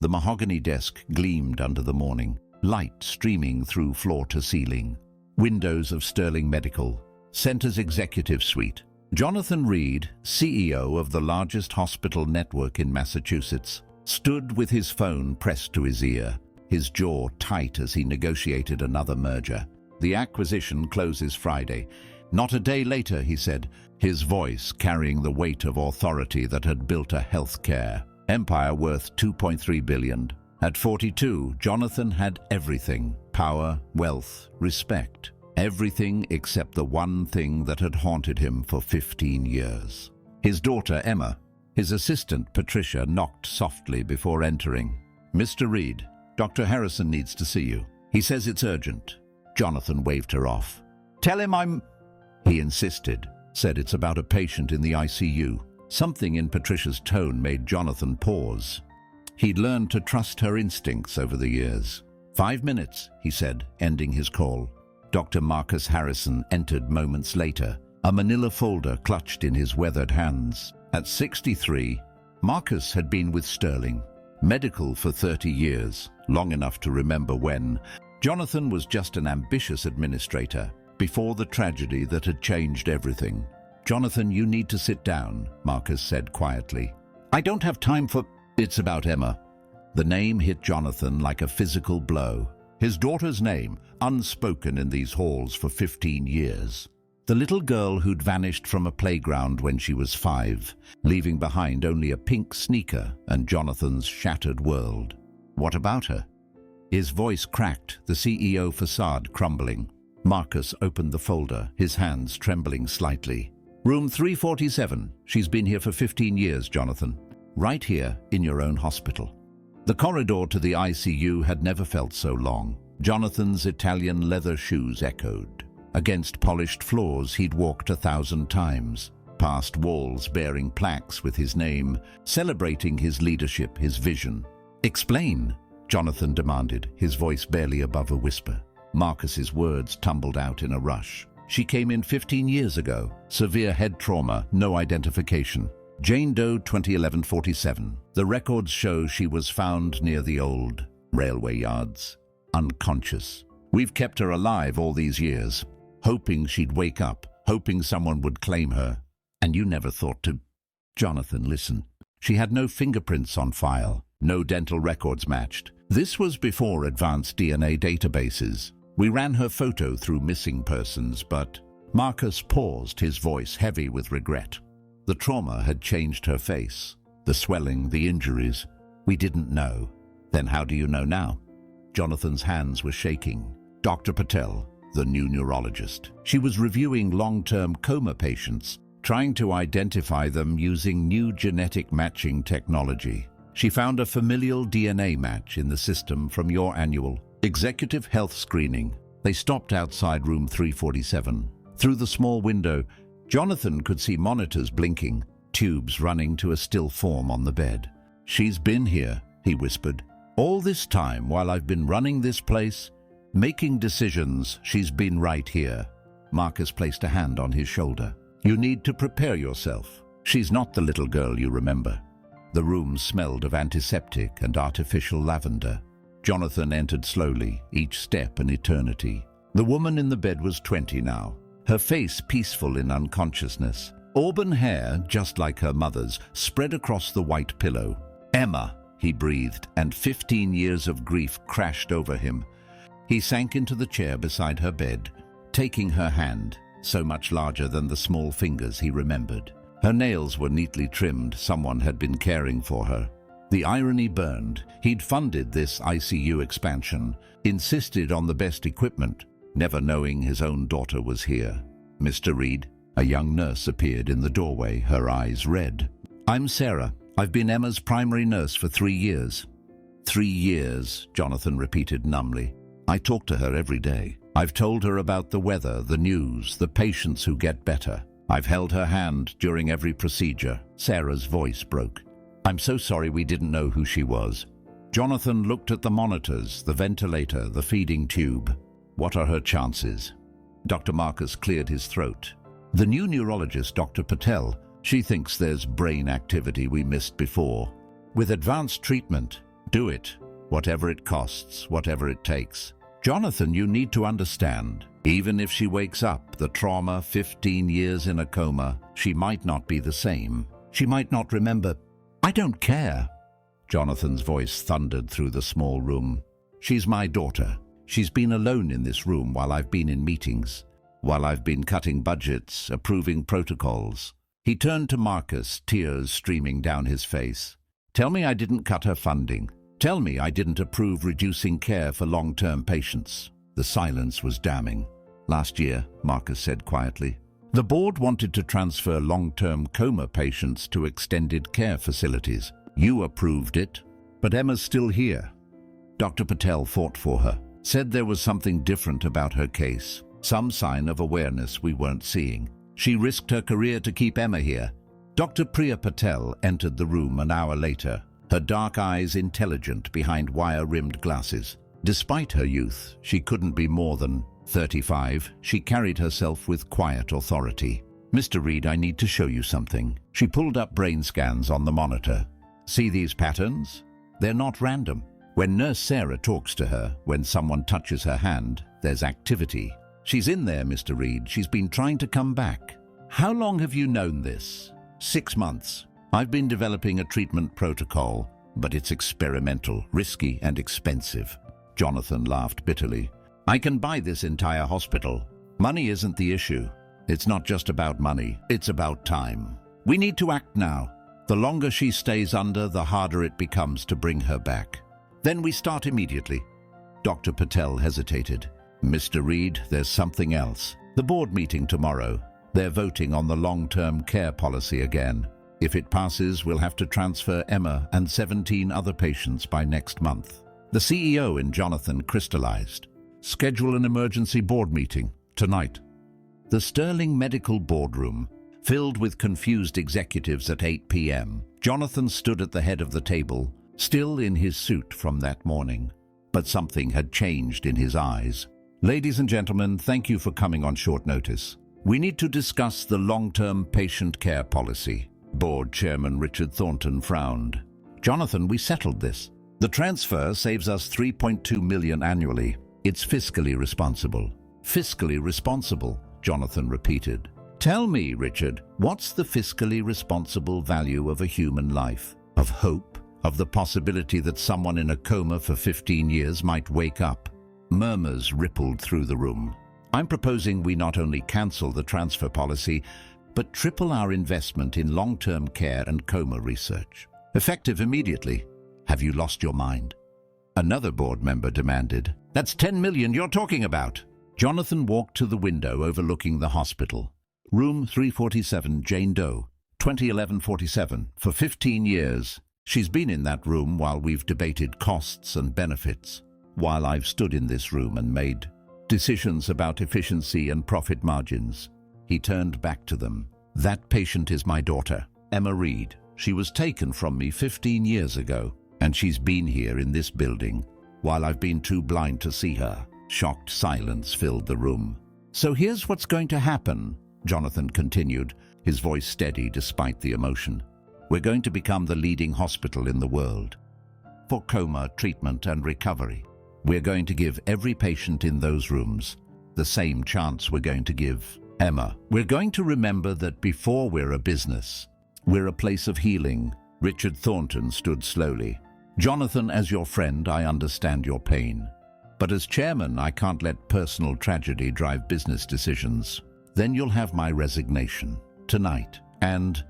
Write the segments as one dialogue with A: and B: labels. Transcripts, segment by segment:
A: The mahogany desk gleamed under the morning, light streaming through floor to ceiling. Windows of Sterling Medical, Center's executive suite. Jonathan Reed, CEO of the largest hospital network in Massachusetts, stood with his phone pressed to his ear, his jaw tight as he negotiated another merger. The acquisition closes Friday. Not a day later, he said, his voice carrying the weight of authority that had built a healthcare empire worth $2.3 billion. At 42, Jonathan had everything: power, wealth, respect. Everything except the one thing that had haunted him for 15 years. His daughter, Emma, his assistant, Patricia, knocked softly before entering. "Mr. Reed, Dr. Harrison needs to see you. He says it's urgent." Jonathan waved her off. "Tell him I'm—" He insisted, said it's about a patient in the ICU. Something in Patricia's tone made Jonathan pause. He'd learned to trust her instincts over the years. 5 minutes, he said, ending his call. Dr. Marcus Harrison entered moments later, a manila folder clutched in his weathered hands. At 63, Marcus had been with Sterling Medical for 30 years, long enough to remember when. Jonathan was just an ambitious administrator, before the tragedy that had changed everything. "Jonathan, you need to sit down," Marcus said quietly. "I don't have time for—" "It's about Emma." The name hit Jonathan like a physical blow. His daughter's name, unspoken in these halls for 15 years. The little girl who'd vanished from a playground when she was 5, leaving behind only a pink sneaker and Jonathan's shattered world. What about her? His voice cracked, the CEO facade crumbling. Marcus opened the folder, his hands trembling slightly. "Room 347. She's been here for 15 years, Jonathan. Right here, in your own hospital." The corridor to the ICU had never felt so long. Jonathan's Italian leather shoes echoed. Against polished floors he'd walked 1,000 times, past walls bearing plaques with his name, celebrating his leadership, his vision. "Explain," Jonathan demanded, his voice barely above a whisper. Marcus's words tumbled out in a rush. "She came in 15 years ago. Severe head trauma, no identification. Jane Doe 2011-47. The records show she was found near the old railway yards, unconscious. We've kept her alive all these years, hoping she'd wake up, hoping someone would claim her. And you never thought to—" "Jonathan, listen. She had no fingerprints on file, no dental records matched. This was before advanced DNA databases. We ran her photo through missing persons, but—" Marcus paused, his voice heavy with regret. The trauma had changed her face. The swelling, the injuries. "We didn't know." "Then how do you know now?" Jonathan's hands were shaking. Dr. Patel, the new neurologist. She was reviewing long-term coma patients, trying to identify them using new genetic matching technology. She found a familial DNA match in the system from your annual executive health screening. They stopped outside room 347. Through the small window, Jonathan could see monitors blinking, tubes running to a still form on the bed. "She's been here," he whispered. "All this time while I've been running this place, making decisions, she's been right here." Marcus placed a hand on his shoulder. "You need to prepare yourself. She's not the little girl you remember." The room smelled of antiseptic and artificial lavender. Jonathan entered slowly, each step an eternity. The woman in the bed was 20 now, her face peaceful in unconsciousness. Auburn hair, just like her mother's, spread across the white pillow. "Emma," he breathed, and 15 years of grief crashed over him. He sank into the chair beside her bed, taking her hand, so much larger than the small fingers he remembered. Her nails were neatly trimmed. Someone had been caring for her. The irony burned. He'd funded this ICU expansion, insisted on the best equipment, never knowing his own daughter was here. "Mr. Reed." A young nurse appeared in the doorway, her eyes red. "I'm Sarah. I've been Emma's primary nurse for 3 years." 3 years, Jonathan repeated numbly. "I talk to her every day. I've told her about the weather, the news, the patients who get better. I've held her hand during every procedure." Sarah's voice broke. "I'm so sorry we didn't know who she was." Jonathan looked at the monitors, the ventilator, the feeding tube. "What are her chances?" Dr. Marcus cleared his throat. "The new neurologist, Dr. Patel, she thinks there's brain activity we missed before. With advanced treatment, Do it, whatever it costs, whatever it takes. Jonathan, you need to understand, even if she wakes up, the trauma, 15 years in a coma, she might not be the same. She might not remember. I don't care. Jonathan's voice thundered through the small room. She's my daughter. She's been alone in this room while I've been in meetings, while I've been cutting budgets, approving protocols. He turned to Marcus, tears streaming down his face. Tell me I didn't cut her funding. Tell me I didn't approve reducing care for long-term patients. The silence was damning. Last year, Marcus said quietly, the board wanted to transfer long-term coma patients to extended care facilities. You approved it, but Emma's still here. Dr. Patel fought for her, said there was something different about her case, some sign of awareness we weren't seeing. She risked her career to keep Emma here. Dr. Priya Patel entered the room an hour later, her dark eyes intelligent behind wire-rimmed glasses. Despite her youth, she couldn't be more than 35. She carried herself with quiet authority. Mr. Reed, I need to show you something. She pulled up brain scans on the monitor. See these patterns? They're not random. When Nurse Sarah talks to her, when someone touches her hand, there's activity. She's in there, Mr. Reed. She's been trying to come back. How long have you known this? 6 months. I've been developing a treatment protocol, but it's experimental, risky, and expensive. Jonathan laughed bitterly. I can buy this entire hospital. Money isn't the issue. It's not just about money. It's about time. We need to act now. The longer she stays under, the harder it becomes to bring her back. Then we start immediately. Dr. Patel hesitated. Mr. Reed, there's something else. The board meeting tomorrow. They're voting on the long-term care policy again. If it passes, we'll have to transfer Emma and 17 other patients by next month. The CEO in Jonathan crystallized. Schedule an emergency board meeting tonight. The Sterling Medical Boardroom, filled with confused executives at 8 p.m. Jonathan stood at the head of the table, still in his suit from that morning. But something had changed in his eyes. Ladies and gentlemen, thank you for coming on short notice. We need to discuss the long-term patient care policy. Board Chairman Richard Thornton frowned. Jonathan, we settled this. The transfer saves us $3.2 million annually. It's fiscally responsible. Fiscally responsible, Jonathan repeated. Tell me, Richard, what's the fiscally responsible value of a human life? Of hope? Of the possibility that someone in a coma for 15 years might wake up? Murmurs rippled through the room. I'm proposing we not only cancel the transfer policy, but triple our investment in long-term care and coma research. Effective immediately. Have you lost your mind? Another board member demanded. That's $10 million you're talking about. Jonathan walked to the window overlooking the hospital. Room 347, Jane Doe, 2011-47. For 15 years, she's been in that room while we've debated costs and benefits, while I've stood in this room and made decisions about efficiency and profit margins. He turned back to them. That patient is my daughter, Emma Reed. She was taken from me 15 years ago, and she's been here in this building while I've been too blind to see her. Shocked silence filled the room. So here's what's going to happen, Jonathan continued, his voice steady despite the emotion. We're going to become the leading hospital in the world for coma treatment and recovery. We're going to give every patient in those rooms the same chance we're going to give Emma. We're going to remember that before we're a business, we're a place of healing. Richard Thornton stood slowly. Jonathan, as your friend, I understand your pain. But as chairman, I can't let personal tragedy drive business decisions. Then you'll have my resignation tonight. And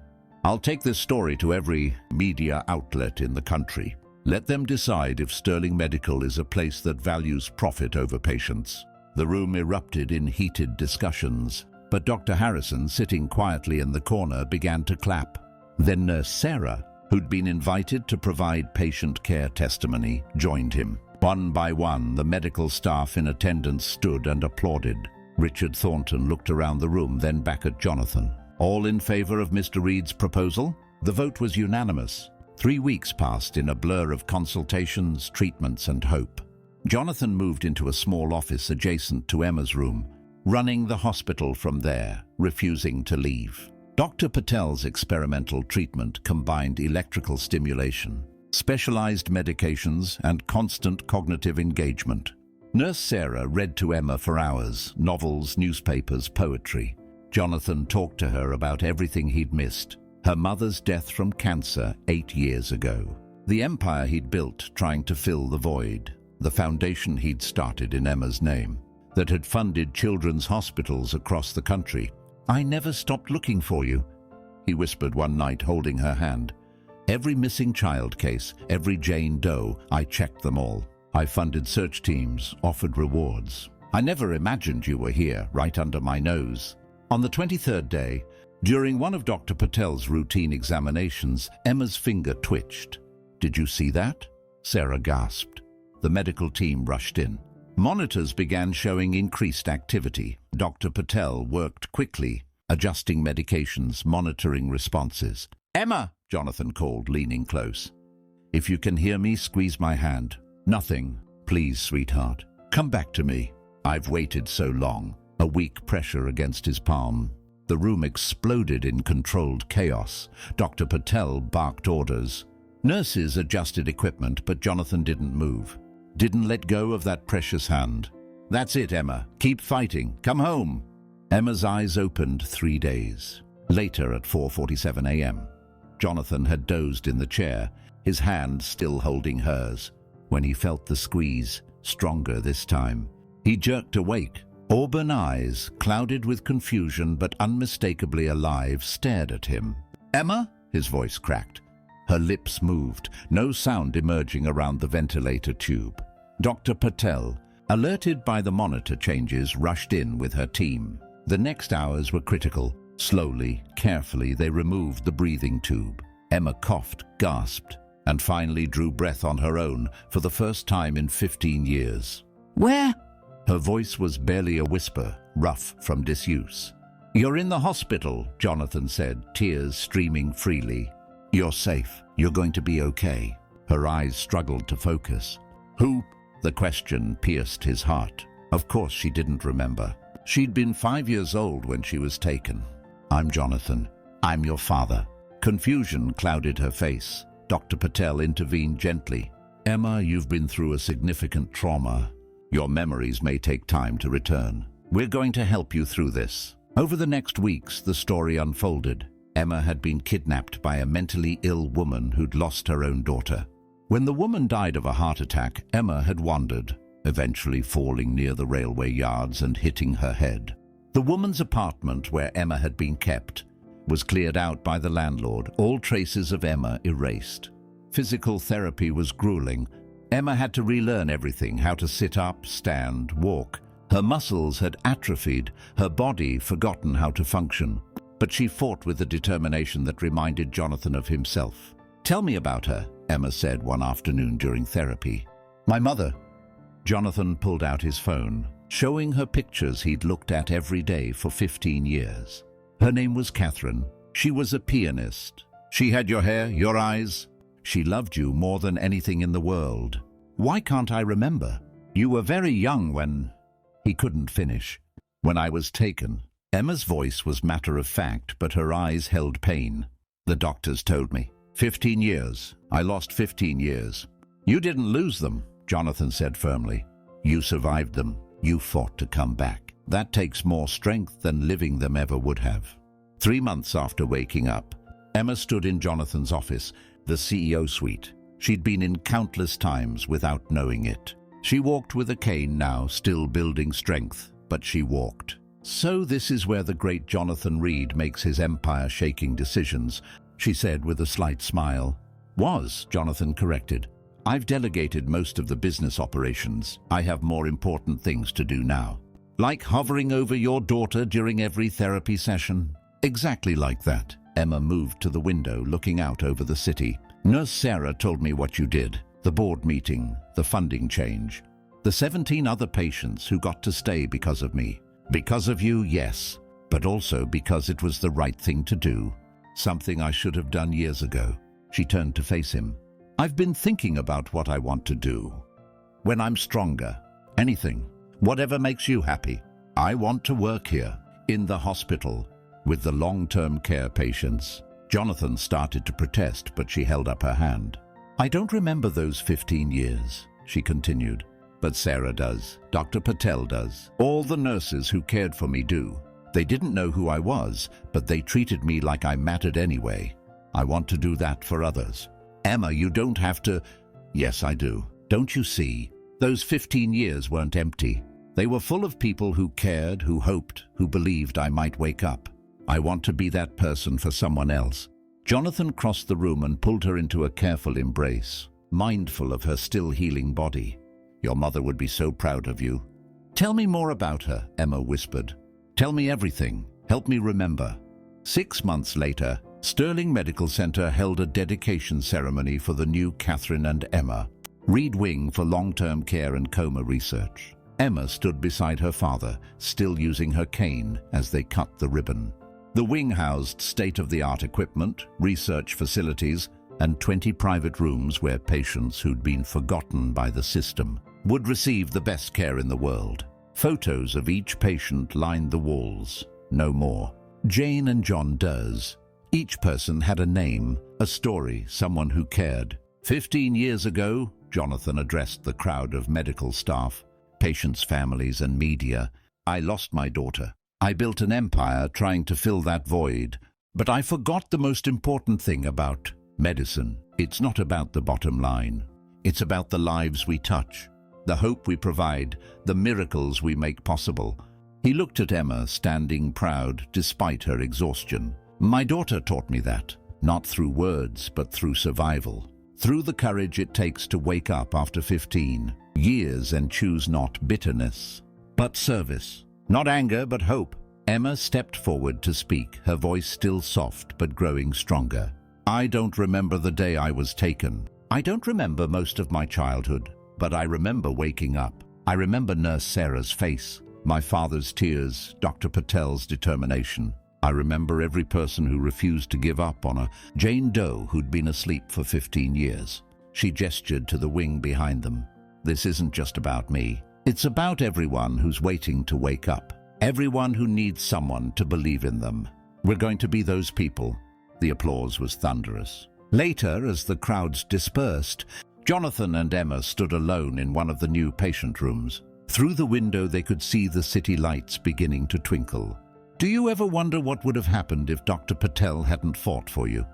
A: I'll take this story to every media outlet in the country. Let them decide if Sterling Medical is a place that values profit over patients. The room erupted in heated discussions, but Dr. Harrison, sitting quietly in the corner, began to clap. Then Nurse Sarah, who'd been invited to provide patient care testimony, joined him. One by one, the medical staff in attendance stood and applauded. Richard Thornton looked around the room, then back at Jonathan. All in favor of Mr. Reed's proposal? The vote was unanimous. 3 weeks passed in a blur of consultations, treatments, and hope. Jonathan moved into a small office adjacent to Emma's room, running the hospital from there, refusing to leave. Dr. Patel's experimental treatment combined electrical stimulation, specialized medications, and constant cognitive engagement. Nurse Sarah read to Emma for hours, novels, newspapers, poetry. Jonathan talked to her about everything he'd missed. Her mother's death from cancer 8 years ago. The empire he'd built trying to fill the void. The foundation he'd started in Emma's name, that had funded children's hospitals across the country. "I never stopped looking for you," he whispered one night, holding her hand. "Every missing child case, every Jane Doe, I checked them all. I funded search teams, offered rewards. I never imagined you were here, right under my nose." On the 23rd day, during one of Dr. Patel's routine examinations, Emma's finger twitched. "Did you see that?" Sarah gasped. The medical team rushed in. Monitors began showing increased activity. Dr. Patel worked quickly, adjusting medications, monitoring responses. "Emma!" Jonathan called, leaning close. "If you can hear me, squeeze my hand." "Nothing. Please, sweetheart. Come back to me. I've waited so long." A weak pressure against his palm. The room exploded in controlled chaos. Dr. Patel barked orders. Nurses adjusted equipment, but Jonathan didn't move. Didn't let go of that precious hand. "That's it, Emma. Keep fighting. Come home." Emma's eyes opened 3 days. Later at 4:47 a.m. Jonathan had dozed in the chair, his hand still holding hers. When he felt the squeeze, stronger this time, he jerked awake. Auburn eyes, clouded with confusion but unmistakably alive, stared at him. "Emma?" His voice cracked. Her lips moved, no sound emerging around the ventilator tube. Dr. Patel, alerted by the monitor changes, rushed in with her team. The next hours were critical. Slowly, carefully, they removed the breathing tube. Emma coughed, gasped, and finally drew breath on her own for the first time in 15 years. "Where?" Her voice was barely a whisper, rough from disuse. "You're in the hospital," Jonathan said, tears streaming freely. "You're safe. You're going to be okay." Her eyes struggled to focus. "Who?" The question pierced his heart. Of course she didn't remember. She'd been 5 years old when she was taken. "I'm Jonathan. I'm your father." Confusion clouded her face. Dr. Patel intervened gently. "Emma, you've been through a significant trauma. Your memories may take time to return. We're going to help you through this." Over the next weeks, the story unfolded. Emma had been kidnapped by a mentally ill woman who'd lost her own daughter. When the woman died of a heart attack, Emma had wandered, eventually falling near the railway yards and hitting her head. The woman's apartment, where Emma had been kept, was cleared out by the landlord, all traces of Emma erased. Physical therapy was grueling. Emma had to relearn everything, how to sit up, stand, walk. Her muscles had atrophied, her body forgotten how to function. But she fought with a determination that reminded Jonathan of himself. "Tell me about her," Emma said one afternoon during therapy. "My mother." Jonathan pulled out his phone, showing her pictures he'd looked at every day for 15 years. "Her name was Catherine. She was a pianist. She had your hair, your eyes. She loved you more than anything in the world." "Why can't I remember? You were very young when—" He couldn't finish. "When I was taken." Emma's voice was matter-of-fact, but her eyes held pain. "The doctors told me. 15 years. I lost 15 years. You didn't lose them," Jonathan said firmly. "You survived them. You fought to come back. That takes more strength than living them ever would have." 3 months after waking up, Emma stood in Jonathan's office, the CEO suite. She'd been in countless times without knowing it. She walked with a cane now, still building strength, but she walked. "So this is where the great Jonathan Reed makes his empire-shaking decisions," she said with a slight smile. "Was," Jonathan corrected. "I've delegated most of the business operations. I have more important things to do now." "Like hovering over your daughter during every therapy session?" "Exactly like that." Emma moved to the window, looking out over the city. "Nurse Sarah told me what you did. The board meeting, the funding change. The 17 other patients who got to stay because of me. Because of you, yes, but also because it was the right thing to do. Something I should have done years ago." She turned to face him. "I've been thinking about what I want to do. When I'm stronger. Anything. Whatever makes you happy. I want to work here, in the hospital, with the long-term care patients." Jonathan started to protest, but she held up her hand. I don't remember those 15 years, she continued. But Sarah does. Dr. Patel does. All the nurses who cared for me do. They didn't know who I was, but they treated me like I mattered anyway. I want to do that for others. Emma, you don't have to... Yes, I do. Don't you see? Those 15 years weren't empty. They were full of people who cared, who hoped, who believed I might wake up. I want to be that person for someone else. Jonathan crossed the room and pulled her into a careful embrace, mindful of her still healing body. Your mother would be so proud of you. Tell me more about her, Emma whispered. Tell me everything. Help me remember. 6 months later, Sterling Medical Center held a dedication ceremony for the new Catherine and Emma, Reed Wing for long-term care and coma research. Emma stood beside her father, still using her cane as they cut the ribbon. The wing housed state-of-the-art equipment, research facilities, and 20 private rooms where patients who'd been forgotten by the system would receive the best care in the world. Photos of each patient lined the walls. No more. Jane and John Durs. Each person had a name, a story, someone who cared. 15 years ago, Jonathan addressed the crowd of medical staff, patients' families, and media. I lost my daughter. I built an empire trying to fill that void, but I forgot the most important thing about medicine. It's not about the bottom line. It's about the lives we touch, the hope we provide, the miracles we make possible. He looked at Emma, standing proud despite her exhaustion. My daughter taught me that, not through words, but through survival. Through the courage it takes to wake up after 15 years and choose not bitterness, but service. Not anger, but hope. Emma stepped forward to speak, her voice still soft but growing stronger. I don't remember the day I was taken. I don't remember most of my childhood, but I remember waking up. I remember Nurse Sarah's face, my father's tears, Dr. Patel's determination. I remember every person who refused to give up on a Jane Doe who'd been asleep for 15 years. She gestured to the wing behind them. This isn't just about me. It's about everyone who's waiting to wake up. Everyone who needs someone to believe in them. We're going to be those people. The applause was thunderous. Later, as the crowds dispersed, Jonathan and Emma stood alone in one of the new patient rooms. Through the window they could see the city lights beginning to twinkle. Do you ever wonder what would have happened if Dr. Patel hadn't fought for you?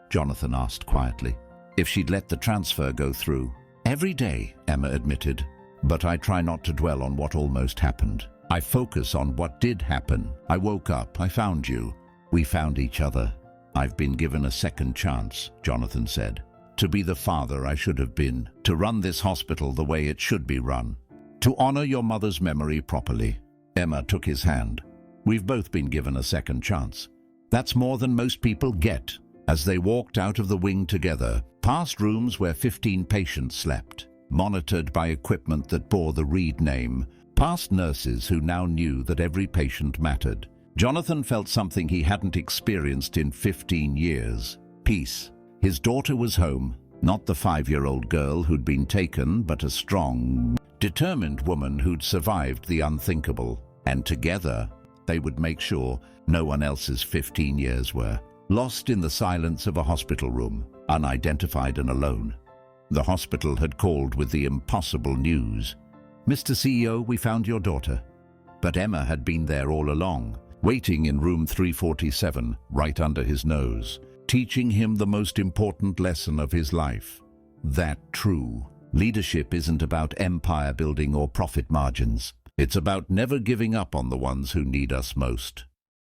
A: Jonathan asked quietly. If she'd let the transfer go through. Every day, Emma admitted. But I try not to dwell on what almost happened. I focus on what did happen. I woke up, I found you. We found each other. I've been given a second chance, Jonathan said. To be the father I should have been. To run this hospital the way it should be run. To honor your mother's memory properly. Emma took his hand. We've both been given a second chance. That's more than most people get. As they walked out of the wing together, past rooms where 15 patients slept, monitored by equipment that bore the Reed name, past nurses who now knew that every patient mattered. Jonathan felt something he hadn't experienced in 15 years. Peace. His daughter was home, not the 5-year-old girl who'd been taken, but a strong, determined woman who'd survived the unthinkable. And together, they would make sure no one else's 15 years were. Lost in the silence of a hospital room, unidentified and alone. The hospital had called with the impossible news. Mr. CEO, we found your daughter. But Emma had been there all along, waiting in room 347, right under his nose, teaching him the most important lesson of his life. That true leadership isn't about empire building or profit margins. It's about never giving up on the ones who need us most.